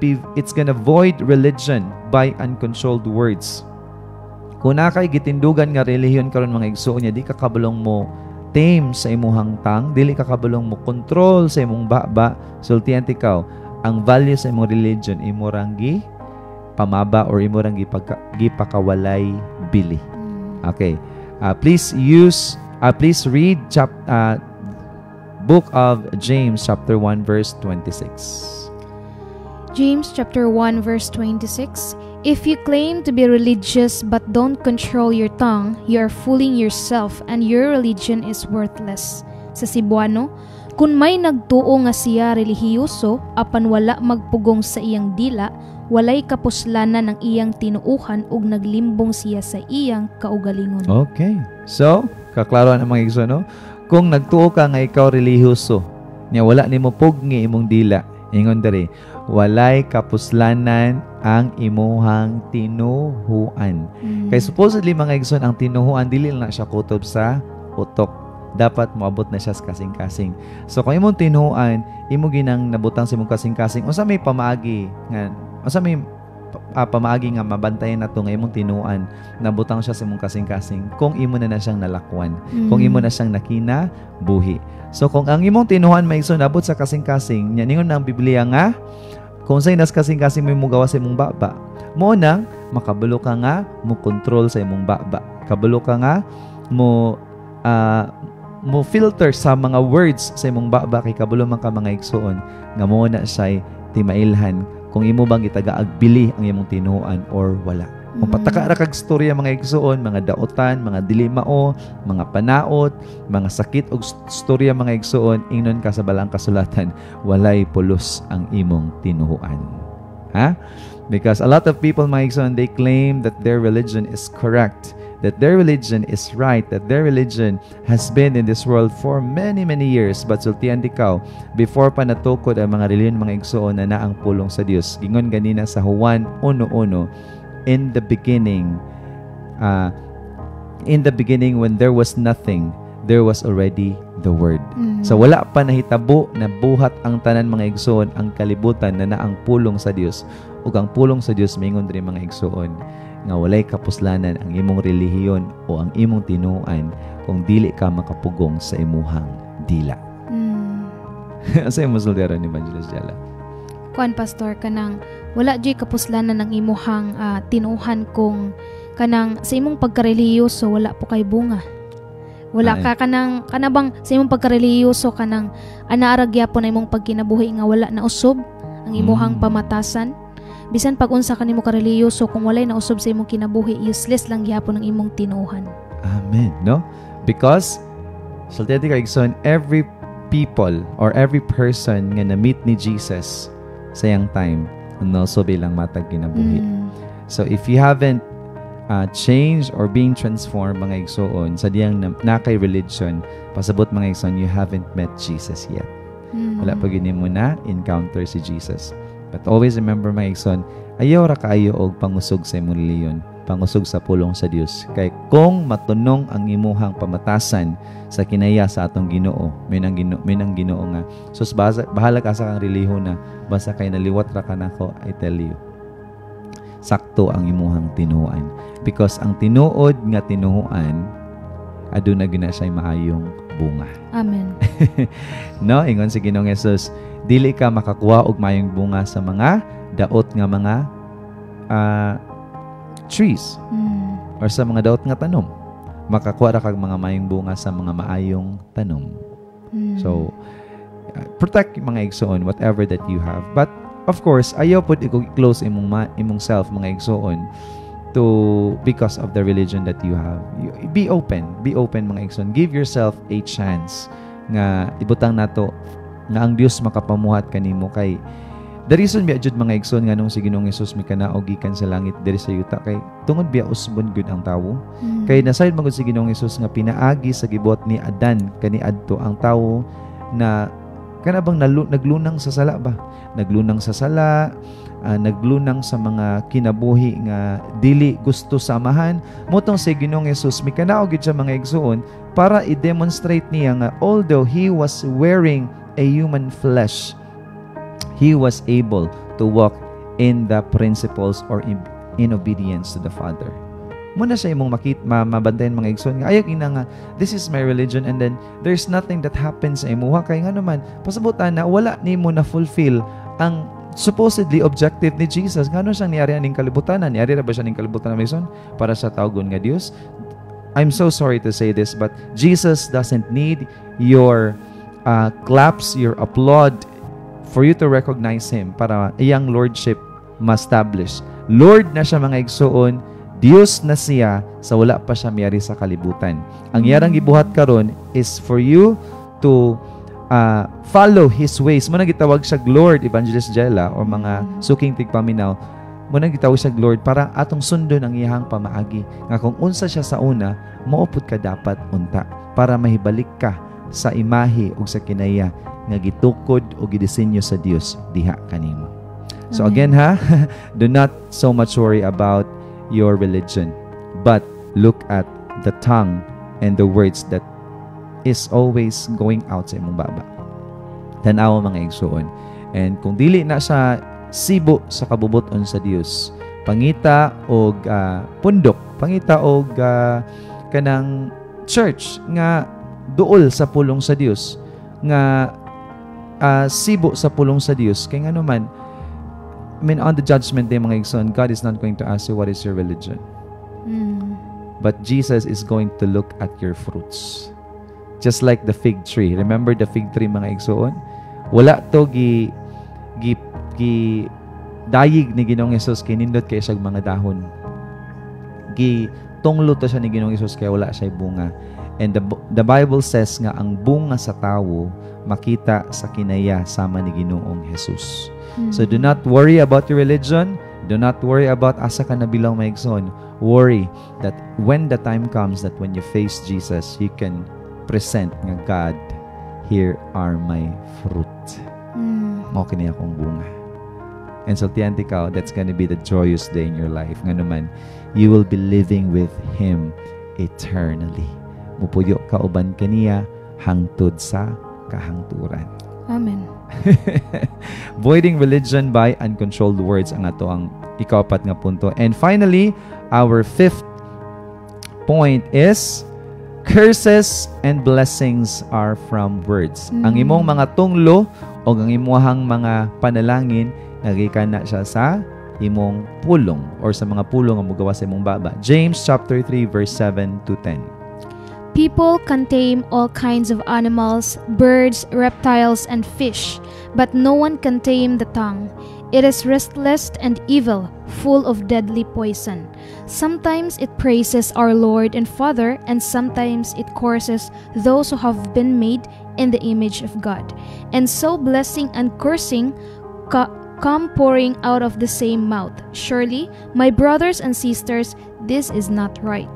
B: void religion by uncontrolled words. Kung nakay gitindugan nga relihiyon karon mga igsoon niya, di ka kabalong mo tame sa imuhang tang, dili ka kabalong mo control sa imong baba, sultian tikaw, ang value sa imong religion imo ranggi pamaba or imo ranggi gipakawalay bili. Okay. Please read Book of James chapter 1 verse 26.
A: James chapter 1 verse 26. If you claim to be religious but don't control your tongue, you are fooling yourself and your religion is worthless. Sa Cebuano, kung may nagtuo nga siya relihiyoso, apan wala magpugong sa iyang dila, walay kapuslanan ng iyang tinuuhan ug naglimbong siya sa iyang kaugalingon.
B: Okay. So, kaklaro na mga igsoon, no? Kung nagtuo ka nga ikaw relihiyoso, nya wala nimo pugni imong dila, ingon diri, walay kapuslanan ang imuhang tinuhuan. Kaya supposedly mga igsoon, ang tinuhuan dili na siya kutob sa utok. Dapat moabot na siya sa kasing-kasing. So kung imong tinuhuan, imo ginang nabutang sa imong kasing-kasing, unsa may pamaagi nga, unsa may pamaagi nga mabantayan nato nga imong tinuhuan, nabutang siya sa imong kasing-kasing kung imo na siyang nalakwan, kung imo na siyang nakina buhi. So kung ang imong tinuhuan may igsoon nabot sa kasing-kasing, nya ningon na ang Biblia nga kung sa'y nas kasing-kasing mo gawa sa imong baba, mo nang makabalo ka nga mo control sa imong baba. Kabalo ka nga mo filter sa mga words sa imong baba kay kabalo man ka mga igsoon nga mo na siya'y timailhan kung imo bang itagaagbili ang imong tinuhuan or wala. Kung pataka ra kag storya mga igsoon, mga daotan, mga dili mao, mga panaot, mga sakit og storya mga igsoon, ingnon ka sa balang kasulatan, walay pulos ang imong tinuhuan. Ha? Because a lot of people mga igsoon, they claim that their religion is correct, that their religion is right, that their religion has been in this world for many, many years. But sultian dikaw, before pa natukod ang mga reliyon mga igsoon na naang pulong sa Dios, gingon ganina sa Juan 1:1, in the beginning when there was nothing, there was already the Word. So wala pa nahitabo na buhat ang tanan mga igsoon, ang kalibutan na naang pulong sa Dios. Ug ang pulong sa Dios mingon diri mga igsoon nga walay kapuslanan ang imong relihiyon o ang imong tinuoan kung dili ka makapugong sa imuhang dila. Asa imong sultiran ni Evangelist Jala?
A: Kuan pastor kanang wala jay kapuslanan ng imuhang tinuhan kung kanang sa imong pagkarelihiyoso wala po kay bunga. Wala ka kanabang sa imong pagkarelihiyoso kanang anaara gyapon na imong pagkinabuhi nga wala na usob ang imuhang pamatasan. Bisan pag unsa ka nimo karelihiyoso kung walay na usob sa imong kinabuhi, useless lang gyapon ang imong tinuhan. Amen,
B: no? Because sulti ka igsoon, every people or every person nga na-meet ni Jesus sa yang time, no, so bilang matag kinabuhi. So if you haven't changed or being transformed mga igsoon sa diyang nakay religion, pasabot mga igsoon, you haven't met Jesus yet. Wala pa gini mo na encounter si Jesus. But always remember mga igsoon, ayaw ra kaayo og pangusog sa imong reliyon, pangusog sa pulong sa Dios. Kay kung matunong ang imuhang pamatasan sa kinaya sa atong Ginoo, may nang Ginoo nga. So bahala ka sa kang relihiyon na basta kay naliwat ra ka nako, I tell you. Sakto ang imuhang tinuoan. Because ang tinuod nga tinuoan aduna gyud na siya maayong bunga.
A: Amen.
B: No, ingon si Ginoong Hesus, dili ka makakuha og maayong bunga sa mga daot nga mga trees or sa mga daot nga tanom. Makakuha ra kag mga maayong bunga sa mga maayong tanom. So protect yung mga igsoon, whatever that you have. But of course, ayaw po i-close imong self, mga igsoon, because of the religion that you have. Be open, mga igsoon. Give yourself a chance nga ibutang nato nga ang Dios makapamuhat kanimo. Kay the reason biya jud mga igsoon nga nung si Ginoong Hesus mikanaog gikan sa langit diri sa yuta, kay tungod biya usbon gud ang tawo. Kay nasayod man gud si Ginoong Hesus nga pinaagi sa gibuhat ni Adan kaniadto ang tawo na kanabang naglunang sa sala ba? Naglunang sa sala, naglunang sa mga kinabuhi nga dili gusto samahan. Motong si Ginoong Hesus mikanaog gid siya mga igsoon para i-demonstrate niya nga although he was wearing a human flesh, he was able to walk in the principles or in obedience to the Father. Muna siya imong mabantayan mga igsoon nga ayaw ina nga this is my religion, and then there's nothing that happens sa imuha kay nga naman pasabutan na wala nimo na fulfill ang supposedly objective ni Jesus. Ngano siyang niari aning kalibutan? Niari ra ba siya ning kalibutan na mayson para sa tawgon nga Dios? I'm so sorry to say this, but Jesus doesn't need your claps, your applaud for you to recognize Him para iyang lordship ma-establish. Lord na siya mga igsoon, Dios na siya sa wala pa siya miyari sa kalibutan. Ang yarang gibuhat karon is for you to follow His ways. Muna gitawag siya Lord, Evangelist Jella, or mga suking tigpaminaw. Muna gitawag siya Lord para atong sundon ang iyang pamaagi. Nga kung unsa siya sa una, maupod ka dapat unta para mahibalik ka sa imahe o sa kinaya nga gitukod o gidisenyo sa Dios diha kanimo. So again do not so much worry about your religion, but look at the tongue and the words that is always going out sa imong baba. Tanaw mga igsoon. And kung dili na sa sibo sa kabubuton sa Dios, pangita og pundok, pangita og kanang church nga duol sa pulong sa Dios, nga sibo sa pulong sa Dios, kay ngano man on the judgment day mga igsoon, God is not going to ask you what is your religion. But Jesus is going to look at your fruits. Just like the fig tree. Remember the fig tree mga igsoon? Wala to dayig ni Ginoong Hesus kay nindot kay siya mga dahon. Tunglo to siya ni Ginoong Hesus kay wala siya bunga. And the Bible says nga ang bunga sa tawo makita sa kinaya sama ni Ginoong Hesus. So do not worry about your religion. Do not worry about asa ka nabilang mga igsoon. Worry that when the time comes that when you face Jesus, you can present nga God, here are my fruit. Mao kini akong bunga. And so tiyanti ka, that's gonna be the joyous day in your life. Nga naman, you will be living with Him eternally. Mupuyo ka uban kaniya hangtod sa kahangturan.
A: Amen.
B: Voiding religion by uncontrolled words ang ato ang ikapat nga punto. And finally, our fifth point is curses and blessings are from words. Ang imong mga tunglo o ang imong mga panalangin nagikan na siya sa imong pulong or sa mga pulong nga mogawa sa imong baba. James chapter 3 verse 7 to 10.
A: People can tame all kinds of animals, birds, reptiles, and fish, but no one can tame the tongue. It is restless and evil, full of deadly poison. Sometimes it praises our Lord and Father, and sometimes it curses those who have been made in the image of God. And so blessing and cursing come pouring out of the same mouth. Surely, my brothers and sisters, this is not right.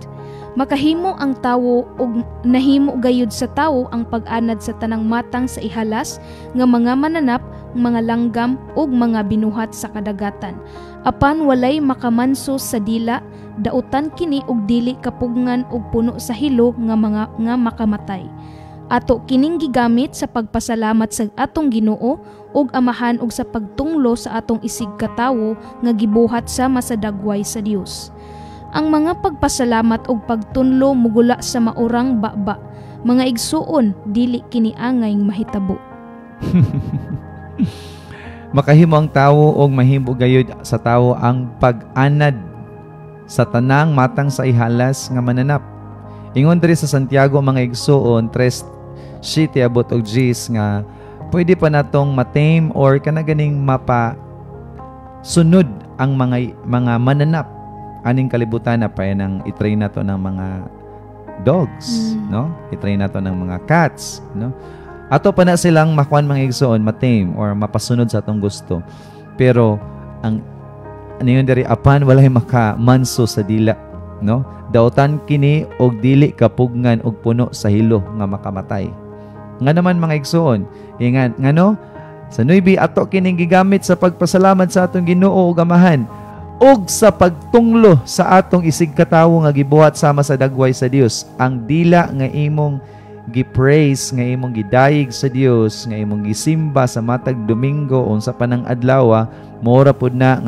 A: Makahimo ang tawo ug nahimo gayud sa tawo ang pag-anad sa tanang matang sa ihalas nga mga mananap, mga langgam ug mga binuhat sa kadagatan. Apan walay makamanso sa dila, dautan kini og dili kapugngan og puno sa hilo nga makamatay. Ato kining gigamit sa pagpasalamat sa atong Ginoo ug Amahan ug sa pagtunglo sa atong isig katawo nga gibuhat sa masadagway sa Dios. ang mga pagpasalamat ug pagtunlo mugula sa maurang baba. Mga igsuon, dili kini angay mahitabo.
B: Makahimo ang tawo og mahimo gayud sa tawo ang pag-anad sa tanang matang sa ihalas nga mananap. Ingon diri sa Santiago mga igsuon 3:7 abot og 10 nga pwede pa natong matame or kanaganing mapa sunod ang mga mananap aning kalibutan na pa nang i-train nato ng mga dogs, no? I-train nato ng mga cats, no? Ato pa na silang makuan mga igsoon, matame or mapasunod sa atong gusto. Pero ang ano yun diri apan walay makamanso sa dila, no? Dautan kini og dili kapugngan og puno sa hilo nga makamatay. Nga naman mga igsoon, ingan ngano sa 9 ato kining gigamit sa pagpasalamat sa atong Ginoo ug Amahan ug sa pagtunglo sa atong isig katawo nga gibuhat sama sa dagway sa Dios. Ang dila nga imong gi-praise, nga imong gidayig sa Dios, nga imong gisimba sa matag Domingo unsa pa nang adlaw, mora pud na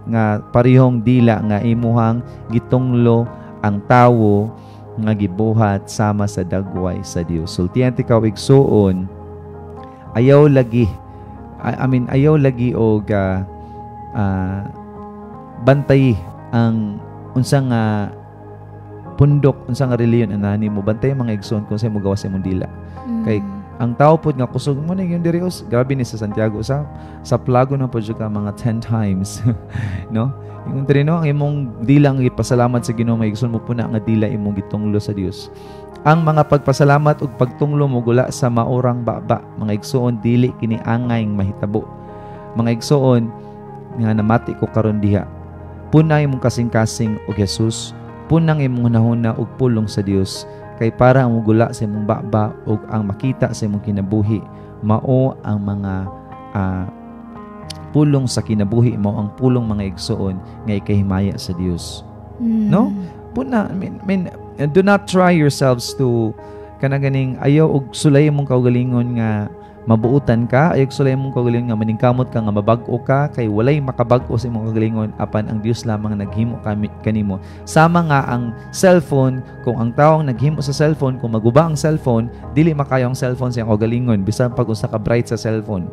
B: nga parihong dila nga imuhang gitunglo ang tawo nga gibuhat sama sa dagway sa Dios. Sultihan ti kaw igsuon, ayaw lagi og bantay ang unsang pundok, unsang reliyon anani mo, bantay mga igsoon kung sa mo gawas sa imong dila. Kay ang tao pod nga kusog mo na yung dirios, grabe ni sa Santiago sa plago na pod ka mga 10 times. No? Yung diri no, ang imong dilang ipasalamat sa Ginoo may igsoon mo puna nga dila imong gitunglo sa Dios. Ang mga pagpasalamat ug pagtunglo mo gula sa maurang baba, mga igsoon dili kini angay mahitabo. Mga igsoon nga namati ko karon diha, punay imong kasing-kasing og Jesus, punang imong hunahuna og pulong sa Dios, kay para ang mugula sa imong baba ug ang makita sa imong kinabuhi mao ang mga pulong sa kinabuhi, mao ang pulong mga igsoon nga ikahimaya sa Dios. No? Puna, do not try yourselves to kanaganing ayaw og sulay mong kaugalingon nga mabuutan ka, ayaw sulay mong kaugalingon nga maningkamot ka nga mabag-o ka, kay walay makabag-o sa imong kaugalingon apan ang Dios lamang naghimo kanimo. Sama nga ang cellphone, kung ang taong naghimo sa cellphone, kung maguba ang cellphone, dili makayo ang cellphone sa iyang kaugalingon bisan pag usa ka bright sa cellphone.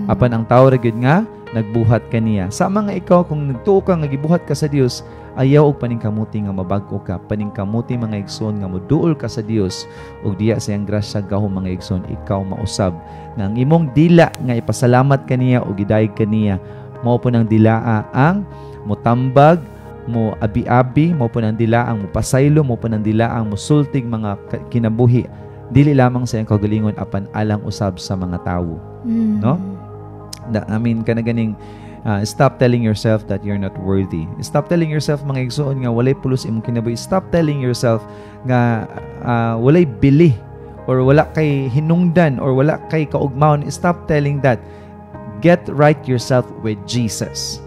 B: Apan ang tao ra gyud nga nagbuhat kaniya. Sama nga ikaw kung nagtuo ka nga gibuhat ka sa Dios, ayaw og paningkamuti nga mabag-o ka, paningkamuti mga igsoon nga moduol ka sa Dios ug diya sa iyang grasya gahom mga igsoon ikaw mausab nga ang imong dila nga ipasalamat kaniya o gidayeg kaniya mao po nang dilaa ang motambag, mo abi-abi, mao po nang dilaang mo pasaylo, mao po nang dilaang mosultig mga kinabuhi dili lamang sa iyang kaugalingon apan alang usab sa mga tawo. No? I mean kanaganing stop telling yourself that you're not worthy. Stop telling yourself mga igsoon nga walay pulos imong kinabuhi. Stop telling yourself nga walay bili or wala kay hinungdan or wala kay kaugmaon. Stop telling that. Get right yourself with Jesus.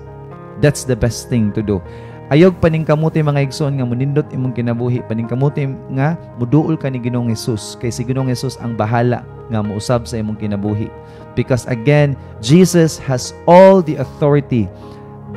B: That's the best thing to do. Ayog paningkamuti mga igsoon nga munindot imong kinabuhi, paningkamuti nga muduol ka ni Ginoong Hesus, kay si Ginoong Hesus ang bahala nga mousab sa imong kinabuhi. Because again, Jesus has all the authority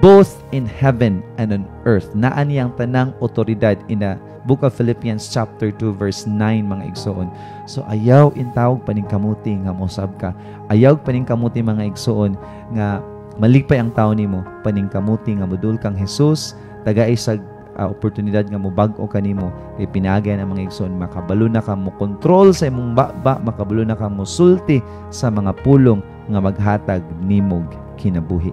B: both in heaven and on earth. Naa niyang tanang otoridad in the book of Philippians chapter 2 verse 9 mga igsoon. So ayaw intawag paningkamuti nga mousab ka. Ayaw paningkamuti mga igsoon nga malipay ang tawo nimo, paningkamuti nga mudul kang Hesus, tagay sa oportunidad nga mobag-o kanimo kay pinaagyan ang mga igsoon, makabalo na ka mo control sa imong baba, makabalo na ka mo sulti sa mga pulong nga maghatag nimog kinabuhi.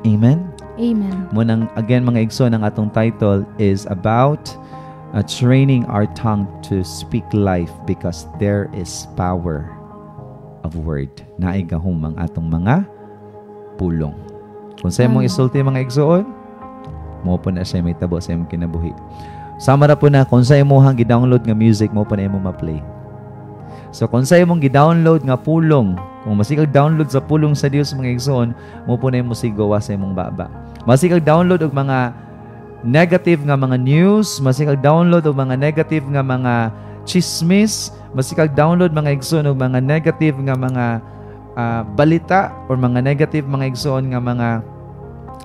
B: Amen.
A: Amen.
B: Munang again mga igsoon, ang atong title is about training our tongue to speak life because there is power of word. Naigahom ang atong mga pulong. Kung sa imong isulti mga igsoon, mo po na siya may tabo sa imong kinabuhi. Sama na po na kung sa imong gi-download nga music, mo po na imong ma-play. So kung sa imong gi-download nga pulong, kung masikag download sa pulong sa Dios mga igsoon, mo po na imong sigawa sa imong baba. Masikag download og mga negative nga mga news, masikag download og mga negative nga mga chismis, masikag download mga igsoon og mga negative nga mga balita or mga negative mga igsoon nga mga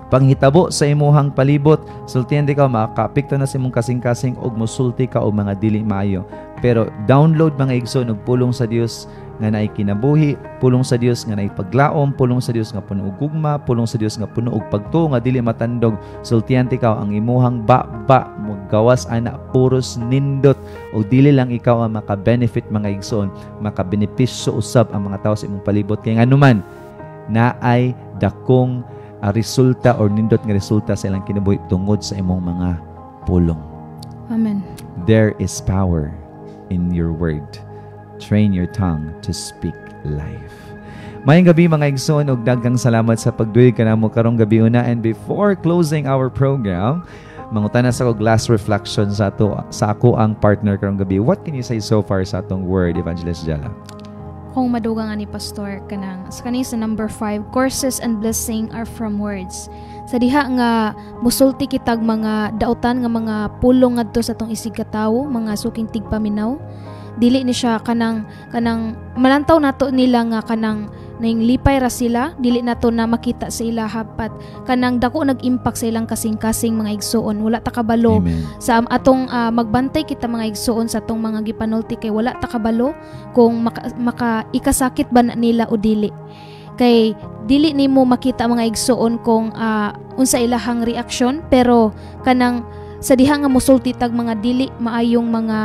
B: panghitabo sa imuhang palibot, sultihan di ka makakapikto na sa imong kasing-kasing og mosulti ka og mga dili maayo. Pero download mga igsoon og pulong sa Dios nga naay kinabuhi, pulong sa Dios nga naay paglaom, pulong sa Dios nga puno og gugma, pulong sa Dios nga puno og pagtuo nga dili matandog. Sultihan ikaw ang imuhang baba magawas ana puros nindot o dili lang ikaw ang maka-benefit mga igsoon, maka-benepisyo usab ang mga tawo sa imong palibot kay nganuman naay dakong resulta or nindot nga resulta sa ilang kinabuhi tungod sa imong mga pulong.
A: Amen.
B: There is power in your word. Train your tongue to speak life. Mayang gabi mga igsoon ug daghang salamat sa pagduy kanamo karong gabi una. And before closing our program, mangutana sa kog last reflection sa ako ang partner karong gabi. What can you say so far sa atong word, Evangelist Jella?
A: Kung madugang ani pastor kanang sa number 5, courses and blessing are from words. Sa diha nga musulti kitag mga dautan nga mga pulong ngadto sa atong isig katawo, mga suking tigpaminaw. Dili ni siya kanang malantaw nato nila nga kanang naing lipay ra sila, dili nato na makita sa ila hapat kanang dako nag-impact sa ilang kasing-kasing mga igsoon. Wala ta kabalo. Amen. Sa atong magbantay kita mga igsoon sa atong mga gipanulti kay wala ta kabalo kung maka ikasakit ba na nila o dili. Kay dili nimo makita mga igsoon kung unsa ilahang reaksyon, pero kanang sa diha nga mosulti tag mga dili maayong mga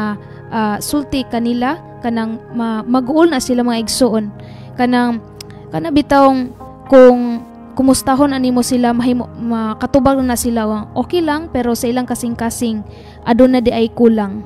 A: sulti kanila, kanang mag-uol na sila mga igsoon, kanang bitawng kung kumustahon animo sila makatubag na sila okay lang, pero sa ilang kasing-kasing aduna di ay kulang.